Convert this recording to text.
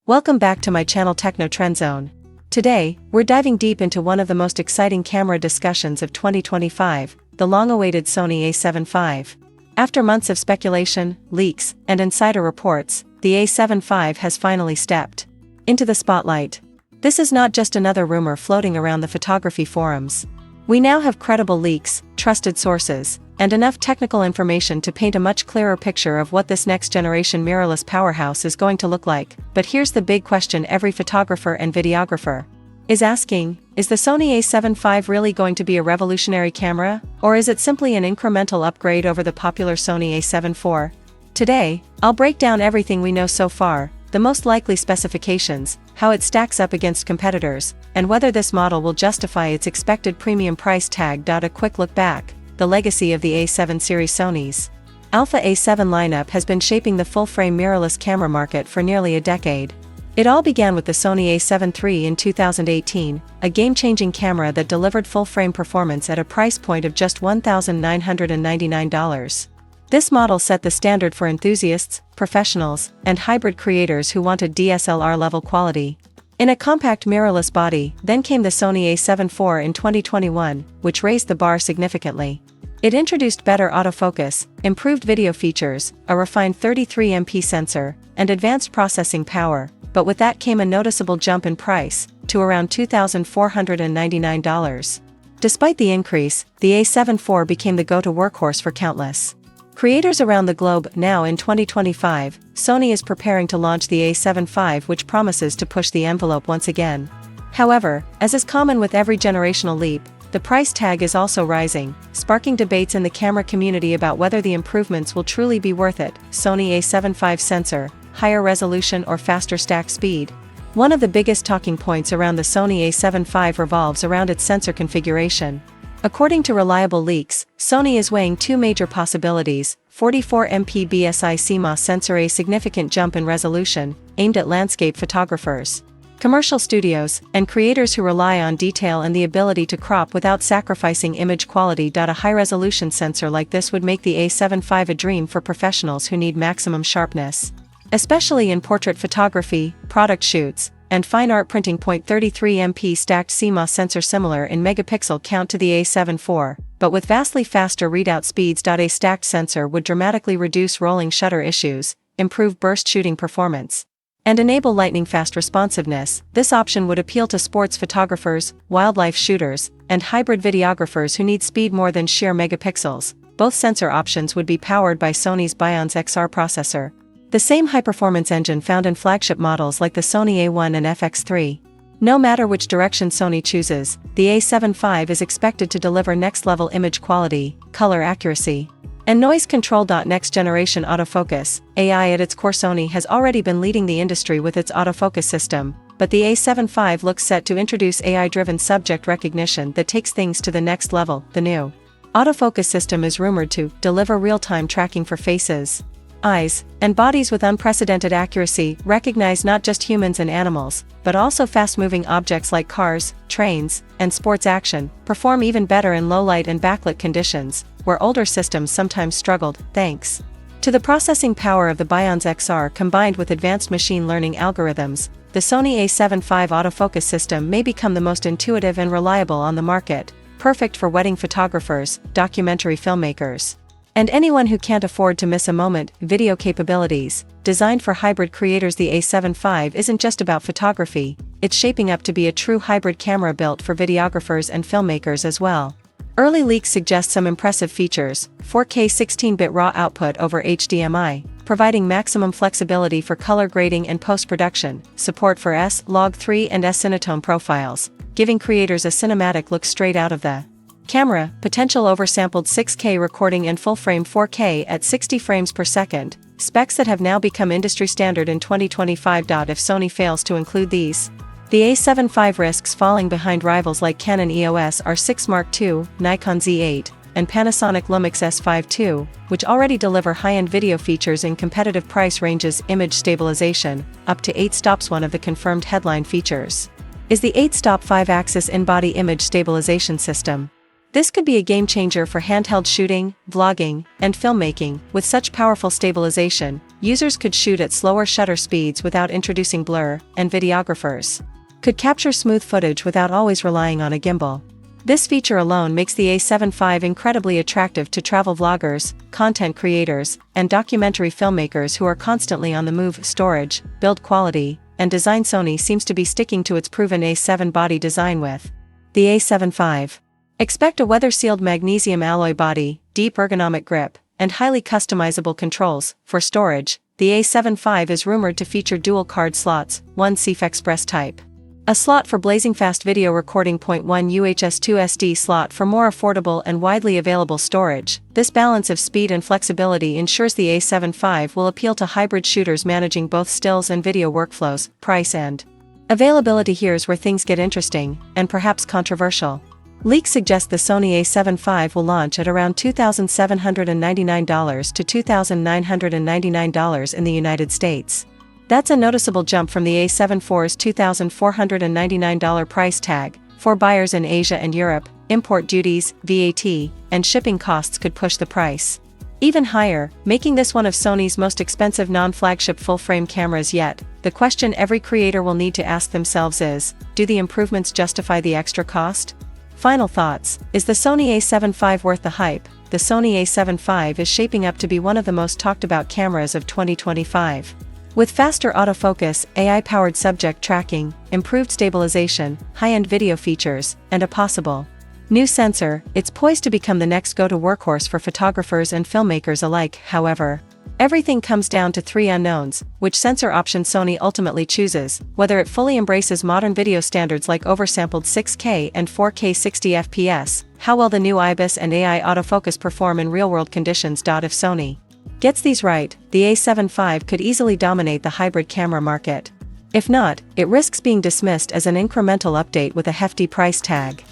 Welcome back to my channel Techno Trend Zone. Today, we're diving deep into one of the most exciting camera discussions of 2025, the long-awaited Sony A7V. After months of speculation, leaks, and insider reports, the A7V has finally stepped into the spotlight. This is not just another rumor floating around the photography forums. We now have credible leaks, trusted sources, and enough technical information to paint a much clearer picture of what this next-generation mirrorless powerhouse is going to look like. But here's the big question every photographer and videographer is asking: is the Sony A7V really going to be a revolutionary camera, or is it simply an incremental upgrade over the popular Sony A7 IV? Today, I'll break down everything we know so far, the most likely specifications, how it stacks up against competitors, and whether this model will justify its expected premium price tag. A quick look back: the legacy of the A7 series. Sony's Alpha A7 lineup has been shaping the full-frame mirrorless camera market for nearly a decade. It all began with the Sony A7 III in 2018, a game-changing camera that delivered full-frame performance at a price point of just $1,999. This model set the standard for enthusiasts, professionals, and hybrid creators who wanted DSLR-level quality. In a compact mirrorless body, then came the Sony A7 IV in 2021, which raised the bar significantly. It introduced better autofocus, improved video features, a refined 33MP sensor, and advanced processing power, but with that came a noticeable jump in price, to around $2,499. Despite the increase, the A7 IV became the go-to workhorse for countless creators around the globe. Now in 2025, Sony is preparing to launch the A7V, which promises to push the envelope once again. However, as is common with every generational leap, the price tag is also rising, sparking debates in the camera community about whether the improvements will truly be worth it. Sony A7V sensor, higher resolution or faster stack speed? One of the biggest talking points around the Sony A7V revolves around its sensor configuration. According to reliable leaks, Sony is weighing two major possibilities: 44MP BSI CMOS sensor, a significant jump in resolution, aimed at landscape photographers, commercial studios, and creators who rely on detail and the ability to crop without sacrificing image quality. A high-resolution sensor like this would make the A7V a dream for professionals who need maximum sharpness, especially in portrait photography, product shoots, and fine art printing. 33MP stacked CMOS sensor similar in megapixel count to the A7 IV, but with vastly faster readout speeds. A stacked sensor would dramatically reduce rolling shutter issues, improve burst shooting performance, and enable lightning-fast responsiveness. This option would appeal to sports photographers, wildlife shooters, and hybrid videographers who need speed more than sheer megapixels. Both sensor options would be powered by Sony's Bions XR processor, the same high-performance engine found in flagship models like the Sony A1 and FX3. No matter which direction Sony chooses, the A7V is expected to deliver next-level image quality, color accuracy, and noise control. Next-generation autofocus, AI at its core. Sony has already been leading the industry with its autofocus system, but the A7V looks set to introduce AI-driven subject recognition that takes things to the next level. The new autofocus system is rumored to deliver real-time tracking for faces, eyes, and bodies with unprecedented accuracy, recognize not just humans and animals, but also fast-moving objects like cars, trains, and sports action, perform even better in low-light and backlit conditions, where older systems sometimes struggled, thanks to the processing power of the Bions XR combined with advanced machine learning algorithms. The Sony A7V autofocus system may become the most intuitive and reliable on the market, perfect for wedding photographers, documentary filmmakers, and anyone who can't afford to miss a moment. Video capabilities, designed for hybrid creators. The A7V isn't just about photography, it's shaping up to be a true hybrid camera built for videographers and filmmakers as well. Early leaks suggest some impressive features: 4K 16-bit RAW output over HDMI, providing maximum flexibility for color grading and post-production, support for S-Log3 and S-Cinetone profiles, giving creators a cinematic look straight out of the camera, potential oversampled 6K recording and full-frame 4K at 60 frames per second, specs that have now become industry standard in 2025. If Sony fails to include these, the A7V risks falling behind rivals like Canon EOS R6 Mark II, Nikon Z8, and Panasonic Lumix S5 II, which already deliver high-end video features in competitive price ranges. Image stabilization, up to 8 stops. One of the confirmed headline features is the 8-stop 5-axis in-body image stabilization system. This could be a game changer for handheld shooting, vlogging, and filmmaking. With such powerful stabilization, users could shoot at slower shutter speeds without introducing blur, and videographers could capture smooth footage without always relying on a gimbal. This feature alone makes the A7V incredibly attractive to travel vloggers, content creators, and documentary filmmakers who are constantly on the move. Storage, build quality, and design. Sony seems to be sticking to its proven A7 body design with the A7V. Expect a weather-sealed magnesium alloy body, deep ergonomic grip, and highly customizable controls. For storage, the A7V is rumored to feature dual card slots, one CF Express type, a slot for blazing fast video recording, 0.1 UHS-2 SD slot for more affordable and widely available storage. This balance of speed and flexibility ensures the A7V will appeal to hybrid shooters managing both stills and video workflows. Price and availability. Here's where things get interesting, and perhaps controversial. Leaks suggest the Sony A7V will launch at around $2,799 to $2,999 in the United States. That's a noticeable jump from the A7IV's $2,499 price tag. For buyers in Asia and Europe, import duties, VAT, and shipping costs could push the price even higher, making this one of Sony's most expensive non-flagship full-frame cameras yet. The question every creator will need to ask themselves is, do the improvements justify the extra cost? Final thoughts: is the Sony A7V worth the hype? The Sony A7V is shaping up to be one of the most talked about cameras of 2025. With faster autofocus, AI-powered subject tracking, improved stabilization, high-end video features, and a possible new sensor, it's poised to become the next go-to workhorse for photographers and filmmakers alike. However, everything comes down to three unknowns: which sensor option Sony ultimately chooses, whether it fully embraces modern video standards like oversampled 6K and 4K 60 FPS, how well the new IBIS and AI autofocus perform in real-world conditions. If Sony gets these right, the A7V could easily dominate the hybrid camera market. If not, it risks being dismissed as an incremental update with a hefty price tag.